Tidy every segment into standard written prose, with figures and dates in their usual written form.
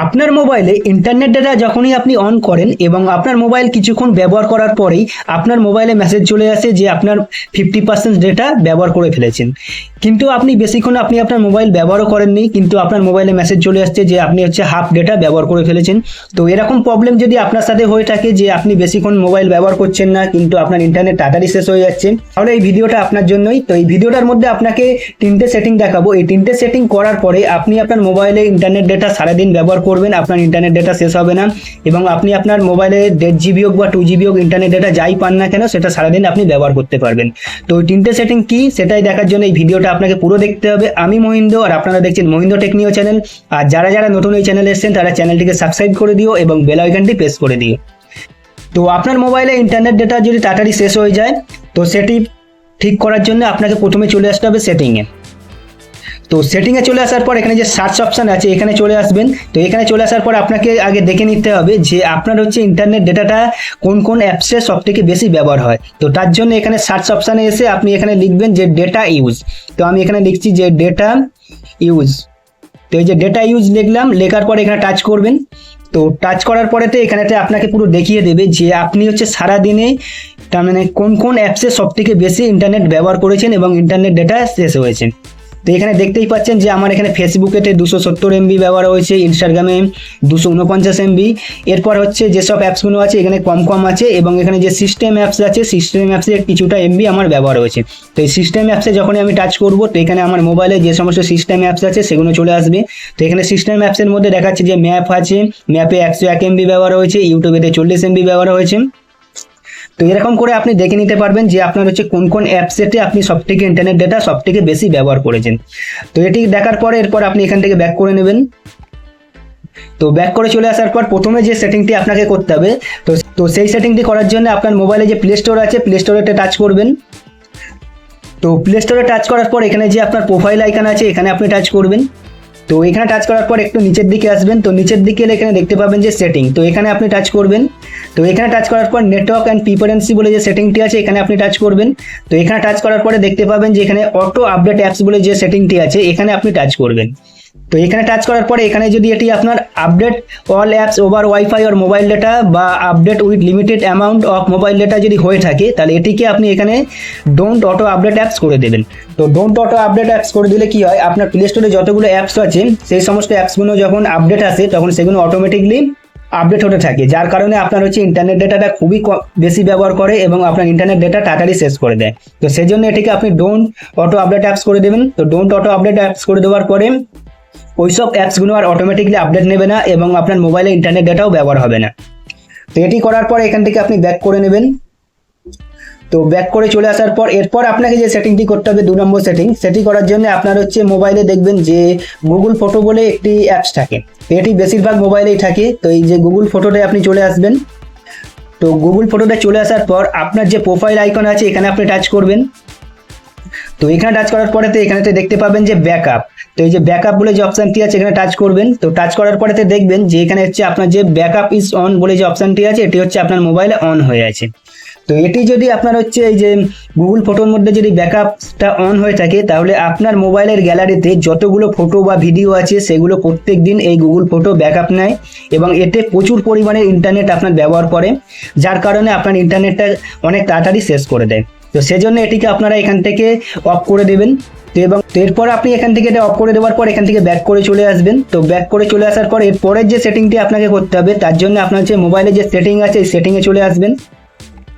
আপনার মোবাইলে internet data যখনই আপনি অন করেন এবং আপনার মোবাইল কিছুক্ষণ ব্যবহার করার পরেই আপনার মোবাইলে মেসেজ চলে আসে যে আপনার 50% ডেটা ব্যবহার করে ফেলেছেন। কিন্তু আপনি বেশিক্ষণ আপনার মোবাইল ব্যবহারও করেননি, কিন্তু আপনার মোবাইলে মেসেজ চলে আসছে যে আপনি হাফ ডেটা ব্যবহার করে ফেলেছেন। তো এরকম প্রবলেম যদি আপনার সাথে হয়ে থাকে যে আপনি বেশিক্ষণ মোবাইল ব্যবহার করছেন না কিন্তু আপনার ইন্টারনেট তাড়াতাড়ি শেষ হয়ে যাচ্ছে, তাহলে এই ভিডিওটা আপনার জন্যই। তো এই ভিডিওটার মধ্যে আপনাকে তিনটে সেটিং দেখাবো। এই তিনটে সেটিং করার পরে আপনি আপনার মোবাইলে ইন্টারনেট ডেটা সারাদিন ব্যবহার করবেন, আপনার ইন্টারনেট ডেটা শেষ হবে না এবং আপনি আপনার মোবাইলে 1.5 জিবি হোক বা 2 জিবি হোক ইন্টারনেট ডেটা যাই পান না কেন সেটা সারাদিন আপনি ব্যবহার করতে পারবেন। তো ওই তিনটে সেটিং কি সেটাই দেখার জন্য এই ভিডিওটা আপনাকে পুরো দেখতে হবে। আমি মহিন্দ্র আর আপনারা দেখছেন মহিন্দ্র টেকনিও চ্যানেল। আর যারা যারা নতুন এই চ্যানেলে এসেছেন তারা চ্যানেলটিকে সাবস্ক্রাইব করে দিও এবং বেল আইকনটি প্রেস করে দিও। তো আপনার মোবাইলে ইন্টারনেট ডেটা যদি তাড়াতাড়ি শেষ হয়ে যায় তো সেটি ঠিক করার জন্য আপনাকে প্রথমে চলে আসতে হবে সেটিংয়ে। তো সেটিংয়ে চলে আসার পর এখানে যে সার্চ অপশান আছে এখানে চলে আসবেন। তো এখানে চলে আসার পর আপনাকে আগে দেখে নিতে হবে যে আপনার ইন্টারনেট ডেটাটা কোন কোন অ্যাপসে সব থেকে বেশি ব্যবহার হয়। তো তার জন্য এখানে সার্চ অপশানে এসে আপনি এখানে লিখবেন যে ডেটা ইউজ। তো আমি এখানে লিখছি যে ডেটা ইউজ। তো এই যে ডেটা ইউজ লিখলাম, লেখার পর এখানে টাচ করবেন। তো টাচ করার পরেতে এখানেতে আপনাকে পুরো দেখিয়ে দেবে যে আপনি সারাদিনে তার মানে কোন কোন অ্যাপসে সব থেকে বেশি ইন্টারনেট ব্যবহার করেছেন এবং ইন্টারনেট ডেটা শেষ হয়েছে। তো এখানে দেখতেই পাচ্ছেন যে আমার এখানে ফেসবুকেতে 270 MB ব্যবহার হয়েছে, ইনস্টাগ্রামে 249 MB। এরপর যেসব অ্যাপসগুলো আছে এখানে কম কম আছে এবং এখানে যে সিস্টেম অ্যাপস আছে সিস্টেম অ্যাপসে কিছুটা MB আমার ব্যবহার হয়েছে। তো এই সিস্টেম অ্যাপসে যখনই আমি টাচ করব তো এখানে আমার মোবাইলে যে সমস্ত সিস্টেম অ্যাপস আছে সেগুলো চলে আসবে। তো এখানে সিস্টেম অ্যাপসের মধ্যে দেখাচ্ছে যে ম্যাপ আছে, ম্যাপে 101 MB ব্যবহার হয়েছে, ইউটিউবেতে 40 MB ব্যবহার হয়েছে। তো এরকম করে আপনি দেখে নিতে পারবেন যে আপনার কোন কোন অ্যাপসেতে আপনি সব থেকে ইন্টারনেট ডেটা সব থেকে বেশি ব্যবহার করেছেন। তো এটি দেখার পরে এরপর আপনি এখান থেকে ব্যাক করে নেবেন। তো ব্যাক করে চলে আসার পর প্রথমে যে সেটিংটি আপনাকে করতে হবে তো সেই সেটিংটি করার জন্য আপনার মোবাইলে যে প্লে স্টোর আছে প্লে স্টোরেতে টাচ করবেন। তো প্লে স্টোরে টাচ করার পর এখানে যে আপনার প্রোফাইল আইকন আছে এখানে আপনি টাচ করবেন। তো এখানে টাচ করার পর একটু নিচের দিকে আসবেন। তো নিচের দিকে এলে এখানে দেখতে পাবেন যে সেটিং, তো এখানে আপনি টাচ করবেন। তো এখানে টাচ করার পর নেটওয়ার্ক অ্যান্ড প্রিফারেন্সি বলে যে সেটিংটি আছে এখানে আপনি টাচ করবেন। তো এখানে টাচ করার পরে দেখতে পাবেন যে এখানে অটো আপডেট অ্যাপস বলে যে সেটিংটি আছে এখানে আপনি টাচ করবেন। তো এখানে টাচ করার পরে এখানে যদি এটি আপনার update all apps over wifi or mobile data বা update with limited amount of mobile data যদি হয়ে থাকে তাহলে এটিকে আপনি এখানে ডোন্ট অটো আপডেট অ্যাপস করে দেবেন। তো ডোন্ট অটো আপডেট অ্যাপস করে দিলে কি হয়, আপনার প্লে স্টোরে যতগুলো অ্যাপস আছে সেই সমস্ত অ্যাপসগুলো যখন আপডেট আসে তখন সেগুলো অটোমেটিকলি আপডেট হতে থাকে, যার কারণে আপনার ইন্টারনেট ডেটাটা খুবই বেশি ব্যবহার করে এবং আপনার ইন্টারনেট ডেটা তাড়াতাড়ি শেষ করে দেয়। তো সেই জন্য এটিকে আপনি ডোন্ট অটো আপডেট অ্যাপস করে দেবেন। তো ডোন্ট অটো আপডেট অ্যাপস করে দেওয়ার পরে ওইসব অ্যাপসগুলো আর অটোমেটিকলি আপডেট নেবে না এবং আপনার মোবাইলে ইন্টারনেট ডেটাও ব্যবহার হবে না। তো এটি করার পর এখান থেকে আপনি ব্যাক করে নেবেন। তো ব্যাক করে চলে আসার পর এরপর আপনাকে যে সেটিংটি করতে হবে 2 নম্বর সেটিং, সেটি করার জন্য আপনার মোবাইলে দেখবেন যে গুগল ফটো বলে একটি অ্যাপস থাকে। এটি বেশিরভাগ মোবাইলেই থাকে। তো এই যে গুগল ফটোতে আপনি চলে আসবেন। তো গুগল ফটোতে চলে আসার পর আপনার যে প্রোফাইল আইকন আছে এখানে আপনি টাচ করবেন। তো এখানে টাচ করার পরে এখানে দেখতে পাবেন যে ব্যাকআপ। তো এই যে ব্যাকআপ বলে যে অপশনটি আছে এখানে টাচ করবেন। তো টাচ করার পরে দেখবেন যে এখানে আপনার যে ব্যাকআপ ইজ অন বলে যে অপশনটি আছে এটি আপনার মোবাইলে অন হয়ে আছে। তো এটি যদি আপনার এই যে গুগল ফটোর মধ্যে যদি ব্যাকআপটা অন হয়ে থাকে তাহলে আপনার মোবাইলের গ্যালারিতে যতগুলো ফটো বা ভিডিও আছে সেগুলো প্রত্যেক দিন এই গুগল ফটো ব্যাকআপ নেয় এবং এতে প্রচুর পরিমাণে ইন্টারনেট আপনার ব্যবহার করে, যার কারণে আপনার ইন্টারনেটটা অনেক তাড়াতাড়ি শেষ করে দেয়। তো সেজন্য এটিকে আপনারা এখান থেকে অফ করে দেবেন। তো এবং এরপর আপনি এখান থেকে এটা অফ করে দেওয়ার পর এখান থেকে ব্যাক করে চলে আসবেন। তো ব্যাক করে চলে আসার পর এরপরের যে সেটিংটি আপনাকে করতে হবে তার জন্য আপনার মোবাইলে যে সেটিং আছে এই সেটিংয়ে চলে আসবেন।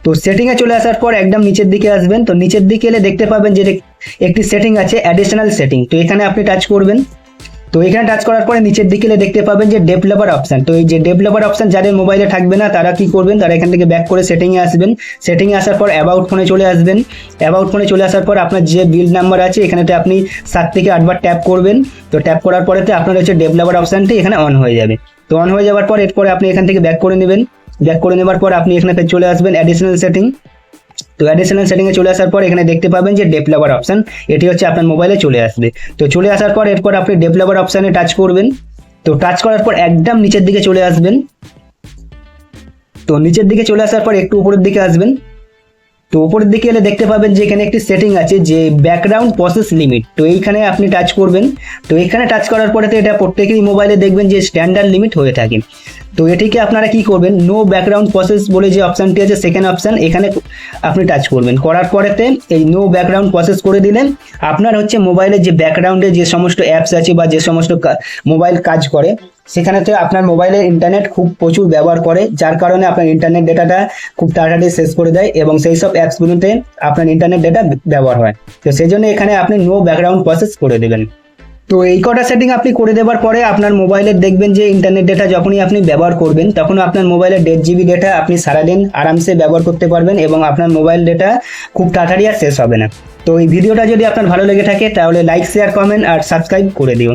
তো সেটিংয়ে চলে আসার পর একদম নিচের দিকে আসবেন। তো নিচের দিকে এলে দেখতে পাবেন যে একটি সেটিং আছে অ্যাডিশনাল সেটিং। তো এখানে আপনি টাচ করবেন। তো এখানে টাচ করার পরে নিচের দিকে এলে দেখতে পাবেন যে ডেভেলপার অপশন। তো এই যে ডেভেলপার অপশন যাদের মোবাইলে থাকবে না তারা কি করবেন, তারা এখান থেকে ব্যাক করে সেটিংয়ে আসবেন। সেটিংয়ে আসার পর অ্যাবাউট ফোনে চলে আসবেন। অ্যাবাউট ফোনে চলে আসার পর আপনার যে বিল নাম্বার আছে এখানেতে আপনি 7 থেকে 8 বার ট্যাপ করবেন। তো ট্যাপ করার পরে আপনার ডেভেলপার অপশনটি এখানে অন হয়ে যাবে। তো অন হয়ে যাওয়ার পর এরপরে আপনি এখান থেকে ব্যাক করে নেবেন। ব্যাক করে নেওয়ার পর আপনি এখানে চলে আসবেন অ্যাডিশনাল সেটিং। তো অ্যাডিশনাল সেটিংয়ে চলে আসার পর এখানে দেখতে পাবেন যে ডেভেলপার অপশন, এটি আপনার মোবাইলে চলে আসবে। তো চলে আসার পর এরপর আপনি ডেভেলপার অপশানে টাচ করবেন। তো টাচ করার পর একদম নিচের দিকে চলে আসবেন। তো নিচের দিকে চলে আসার পর একটু উপরের দিকে আসবেন। তো উপরের দিকে এলে দেখতে পাবেন যে এখানে একটি সেটিং আছে যে ব্যাকগ্রাউন্ড প্রসেস লিমিট, তো এইখানে আপনি টাচ করবেন। তো এখানে টাচ করার পরে তো এটা প্রত্যেকেরই মোবাইলে দেখবেন যে স্ট্যান্ডার্ড লিমিট হয়ে থাকে। তো এটিকে আপনারা কি করবেন, নো ব্যাকগ্রাউন্ড প্রসেস বলে যে অপশানটি আছে সেকেন্ড অপশান, এখানে আপনি টাচ করবেন। করার পরেতে এই নো ব্যাকগ্রাউন্ড প্রসেস করে দিলেন, আপনার হচ্ছে মোবাইলে যে ব্যাকগ্রাউন্ডে যে সমস্ত অ্যাপস আছে বা যে সমস্ত মোবাইল কাজ করে সেখানেতে আপনার মোবাইলে ইন্টারনেট খুব প্রচুর ব্যবহার করে, যার কারণে আপনার ইন্টারনেট ডেটাটা খুব তাড়াতাড়ি শেষ করে দেয় এবং সেই সব অ্যাপসগুলোতে আপনার ইন্টারনেট ডেটা ব্যবহার হয়। তো সেই জন্য এখানে আপনি নো ব্যাকগ্রাউন্ড প্রসেস করে দেবেন। তো এই কটা সেটিং আপনি করে দেওয়ার পরে আপনার মোবাইলের দেখবেন যে ইন্টারনেট ডেটা যখনই আপনি ব্যবহার করবেন তখন আপনার মোবাইলের 1.5 GB ডেটা আপনি সারাদিন আরামসে ব্যবহার করতে পারবেন এবং আপনার মোবাইল ডেটা খুব তাড়াতাড়ি আর শেষ হবে না। তো এই ভিডিওটা যদি আপনার ভালো লেগে থাকে তাহলে লাইক, শেয়ার, কমেন্ট আর সাবস্ক্রাইব করে দিও।